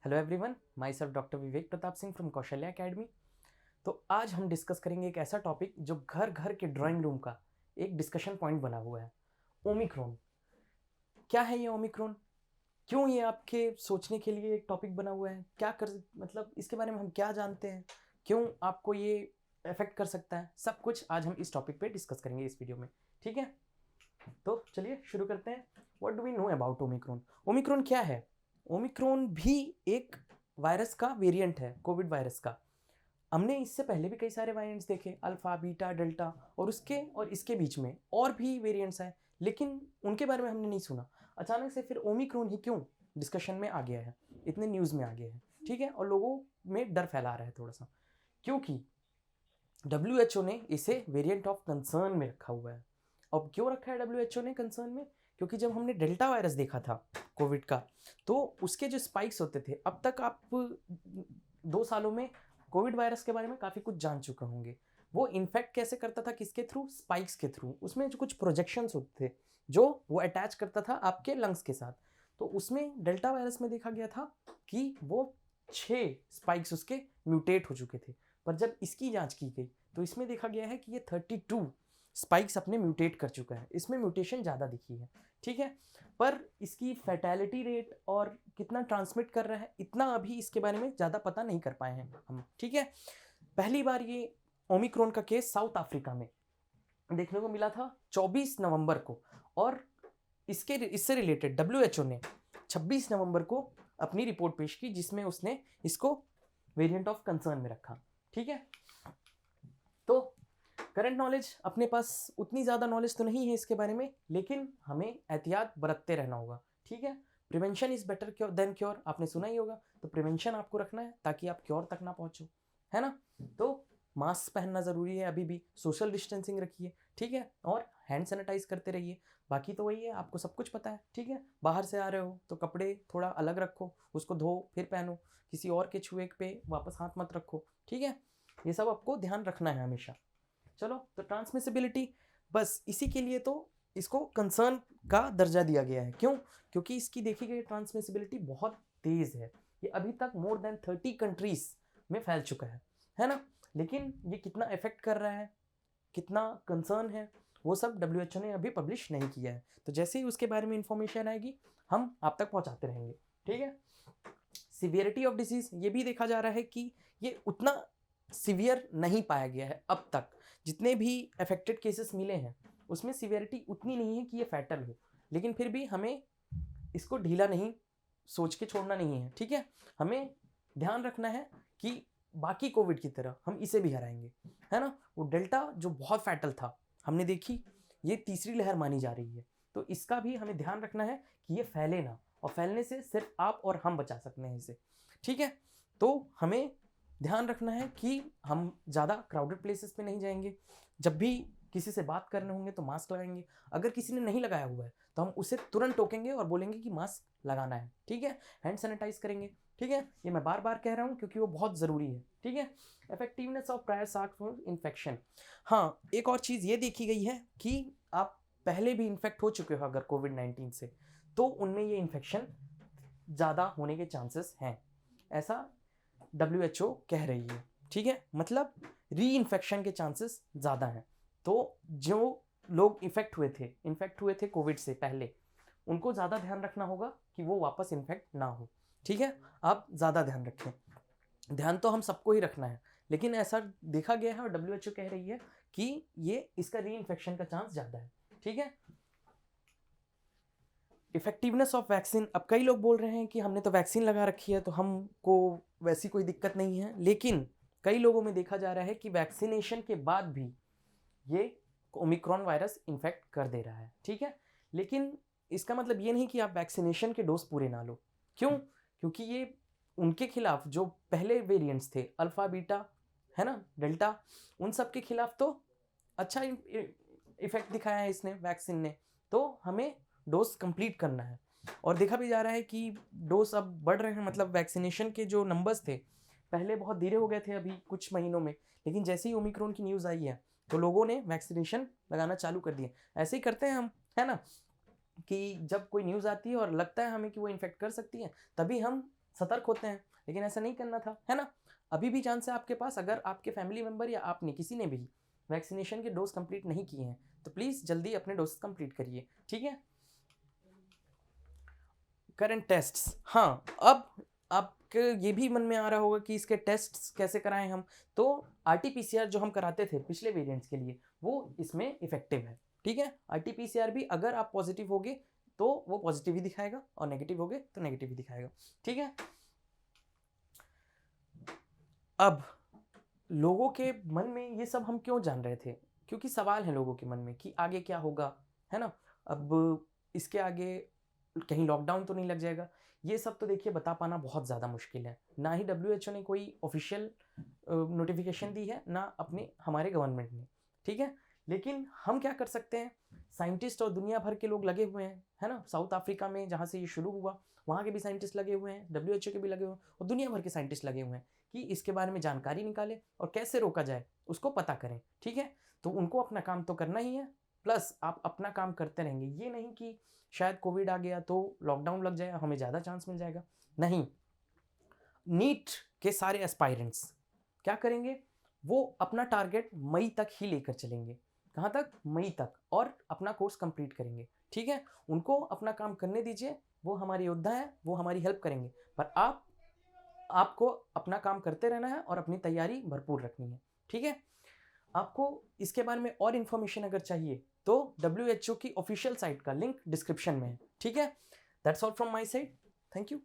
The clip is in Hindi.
Hello everyone, my self doctor Vivek Pratap Singh from Kaushalya academy. तो आज हम डिस्कस करेंगे एक ऐसा टॉपिक जो घर घर के ड्राइंग रूम का एक डिस्कशन पॉइंट बना हुआ है, ओमिक्रॉन। क्या है ये ओमिक्रॉन? क्यों ये आपके सोचने के लिए एक टॉपिक बना हुआ है? क्या कर मतलब इसके बारे में हम क्या जानते हैं? क्यों आपको ये अफेक्ट कर सकता है? सब कुछ आज हम इस टॉपिक पे डिस्कस करेंगे इस वीडियो में, ठीक है? तो चलिए शुरू करते हैं। What do we know about Omicron? Omicron क्या है? ओमिक्रॉन भी एक वायरस का वेरिएंट है, कोविड वायरस का। हमने इससे पहले भी कई सारे वेरिएंट्स देखे, अल्फा, बीटा, डेल्टा, और उसके और इसके बीच में और भी वेरिएंट्स हैं, लेकिन उनके बारे में हमने नहीं सुना। अचानक से फिर ओमिक्रॉन ही क्यों डिस्कशन में आ गया है, इतने न्यूज़ में आ गया है, ठीक है? और लोगों में डर फैला रहा है थोड़ा सा, क्योंकि WHO ने इसे वेरिएंट ऑफ कंसर्न में रखा हुआ है। अब क्यों रखा है WHO ने कंसर्न में? क्योंकि जब हमने डेल्टा वायरस देखा था कोविड का, तो उसके जो स्पाइक्स होते थे, अब तक आप 2 सालों में कोविड वायरस के बारे में काफ़ी कुछ जान चुके होंगे। वो इन्फेक्ट कैसे करता था, किसके थ्रू? स्पाइक्स के थ्रू। उसमें जो कुछ प्रोजेक्शंस होते थे जो वो अटैच करता था आपके लंग्स के साथ। तो उसमें डेल्टा वायरस में देखा गया था कि वो 6 स्पाइक्स उसके म्यूटेट हो चुके थे। पर जब इसकी जांच की गई तो इसमें देखा गया है कि ये 32 स्पाइक्स अपने म्यूटेट कर चुका है। इसमें म्यूटेशन ज़्यादा दिखी है, ठीक है? पर इसकी फैटेलिटी रेट और कितना ट्रांसमिट कर रहा है, इतना अभी इसके बारे में ज़्यादा पता नहीं कर पाए हैं हम, ठीक है? पहली बार ये ओमिक्रॉन का केस साउथ अफ्रीका में देखने को मिला था 24 नवंबर को, और इससे रिलेटेड WHO ने 26 नवंबर को अपनी रिपोर्ट पेश की, जिसमें उसने इसको वेरिएंट ऑफ कंसर्न में रखा, ठीक है? तो करंट नॉलेज अपने पास उतनी ज़्यादा नॉलेज तो नहीं है इसके बारे में, लेकिन हमें एहतियात बरतते रहना होगा, ठीक है? Prevention is better cure than cure, आपने सुना ही होगा। तो प्रिवेंशन आपको रखना है ताकि आप क्योर तक ना पहुँचो, है ना? तो मास्क पहनना ज़रूरी है, अभी भी सोशल डिस्टेंसिंग रखिए, ठीक है? और हैंड सैनिटाइज करते रहिए। बाकी तो वही है, आपको सब कुछ पता है, ठीक है? बाहर से आ रहे हो तो कपड़े थोड़ा अलग रखो, उसको धो फिर पहनो, किसी और के छुए पे वापस हाथ मत रखो, ठीक है? ये सब आपको ध्यान रखना है हमेशा। चलो, तो ट्रांसमिसिबिलिटी, बस इसी के लिए तो इसको कंसर्न का दर्जा दिया गया है। क्यों? क्योंकि इसकी देखी गई ट्रांसमिसिबिलिटी बहुत तेज़ है। ये अभी तक मोर देन 30 कंट्रीज में फैल चुका है ना? लेकिन ये कितना इफेक्ट कर रहा है, कितना कंसर्न है, वो सब WHO ने अभी पब्लिश नहीं किया है। तो जैसे ही उसके बारे में इंफॉर्मेशन आएगी हम आप तक पहुंचाते रहेंगे, ठीक है? सिवियरिटी ऑफ डिसीज, ये भी देखा जा रहा है कि ये उतना सिवियर नहीं पाया गया है अब तक। जितने भी अफेक्टेड केसेस मिले हैं उसमें सिवियरिटी उतनी नहीं है कि ये फैटल हो, लेकिन फिर भी हमें इसको ढीला नहीं सोच के छोड़ना नहीं है, ठीक है? हमें ध्यान रखना है कि बाकी कोविड की तरह हम इसे भी हराएंगे, है ना? वो डेल्टा जो बहुत फैटल था हमने देखी, ये तीसरी लहर मानी जा रही है। तो इसका भी हमें ध्यान रखना है कि ये फैले ना, और फैलने से सिर्फ आप और हम बचा सकते हैं इसे, ठीक है? तो हमें ध्यान रखना है कि हम ज़्यादा क्राउडेड प्लेसेस पे नहीं जाएंगे। जब भी किसी से बात करने होंगे तो मास्क लगाएंगे। अगर किसी ने नहीं लगाया हुआ है तो हम उसे तुरंत टोकेंगे और बोलेंगे कि मास्क लगाना है, ठीक है? हैंड सैनिटाइज करेंगे, ठीक है? ये मैं बार बार कह रहा हूँ क्योंकि वो बहुत ज़रूरी है, ठीक है? Effectiveness of prior SARS for infection. हाँ, एक और चीज़ ये देखी गई है कि आप पहले भी इन्फेक्ट हो चुके हो अगर कोविड-19 से, तो उनमें ये इन्फेक्शन ज़्यादा होने के चांसेस हैं, ऐसा WHO कह रही है, ठीक है? मतलब री इन्फेक्शन के चांसेस ज़्यादा हैं। तो जो लोग इन्फेक्ट हुए थे कोविड से पहले, उनको ज़्यादा ध्यान रखना होगा कि वो वापस इन्फेक्ट ना हो, ठीक है? आप ज़्यादा ध्यान रखें। ध्यान तो हम सबको ही रखना है, लेकिन ऐसा देखा गया है और WHO कह रही है कि ये इसका री इन्फेक्शन का चांस ज़्यादा है, ठीक है? इफेक्टिवनेस ऑफ वैक्सीन, अब कई लोग बोल रहे हैं कि हमने तो वैक्सीन लगा रखी है तो हमको वैसी कोई दिक्कत नहीं है, लेकिन कई लोगों में देखा जा रहा है कि वैक्सीनेशन के बाद भी ये ओमिक्रॉन वायरस इन्फेक्ट कर दे रहा है, ठीक है? लेकिन इसका मतलब ये नहीं कि आप वैक्सीनेशन के डोज पूरे ना लो। क्यों? क्योंकि ये उनके खिलाफ जो पहले वेरिएंट्स थे, अल्फा, बीटा, है ना, डेल्टा, उन सब के खिलाफ तो अच्छा इफेक्ट दिखाया है इसने, वैक्सीन ने। तो हमें डोज कंप्लीट करना है, और देखा भी जा रहा है कि डोज अब बढ़ रहे हैं। मतलब वैक्सीनेशन के जो नंबर्स थे पहले बहुत धीरे हो गए थे अभी कुछ महीनों में, लेकिन जैसे ही ओमिक्रॉन की न्यूज़ आई है तो लोगों ने वैक्सीनेशन लगाना चालू कर दिए। ऐसे ही करते हैं हम, है ना? कि जब कोई न्यूज़ आती है और लगता है हमें कि वो इन्फेक्ट कर सकती है, तभी हम सतर्क होते हैं, लेकिन ऐसा नहीं करना था, है ना। अभी भी चांस है आपके पास, अगर आपके फैमिली मेम्बर या आपने किसी ने भी वैक्सीनेशन के डोज कंप्लीट नहीं किए हैं तो प्लीज़ जल्दी अपने डोज कंप्लीट करिए, ठीक है। करंट टेस्ट्स, हाँ, अब आपके ये भी मन में आ रहा होगा कि इसके टेस्ट्स कैसे कराएं हम। तो RT-PCR जो हम कराते थे पिछले वेरिएंट्स के लिए वो इसमें इफेक्टिव है, ठीक है। RT-PCR भी अगर आप पॉजिटिव होगे तो वो पॉजिटिव ही दिखाएगा और नेगेटिव होगे तो नेगेटिव ही दिखाएगा, ठीक है। अब लोगों के मन में ये सब हम क्यों जान रहे थे, क्योंकि सवाल है लोगों के मन में कि आगे क्या होगा, है ना। अब इसके आगे कहीं लॉकडाउन तो नहीं लग जाएगा, ये सब तो देखिए बता पाना बहुत ज़्यादा मुश्किल है। ना ही WHO ने कोई ऑफिशियल नोटिफिकेशन दी है, ना अपने हमारे गवर्नमेंट ने, ठीक है। लेकिन हम क्या कर सकते हैं, साइंटिस्ट और दुनिया भर के लोग लगे हुए हैं, है ना। साउथ अफ्रीका में जहाँ से ये शुरू हुआ वहाँ के भी साइंटिस्ट लगे हुए हैं, WHO के भी लगे हुए हैं और दुनिया भर के साइंटिस्ट लगे हुए हैं कि इसके बारे में जानकारी निकालें और कैसे रोका जाए उसको पता करें, ठीक है। तो उनको अपना काम तो करना ही है, प्लस आप अपना काम करते रहेंगे। ये नहीं कि शायद कोविड आ गया तो लॉकडाउन लग जाएगा, हमें ज़्यादा चांस मिल जाएगा, नहीं। नीट के सारे एस्पायरेंट्स क्या करेंगे, वो अपना टारगेट मई तक ही लेकर चलेंगे। कहाँ तक, मई तक, और अपना कोर्स कंप्लीट करेंगे, ठीक है। उनको अपना काम करने दीजिए, वो हमारे योद्धा हैं, वो हमारी हेल्प करेंगे। पर आपको अपना काम करते रहना है और अपनी तैयारी भरपूर रखनी है, ठीक है। आपको इसके बारे में और इन्फॉर्मेशन अगर चाहिए तो WHO की ऑफिशियल साइट का लिंक डिस्क्रिप्शन में है, ठीक है। That's all from my side, thank you.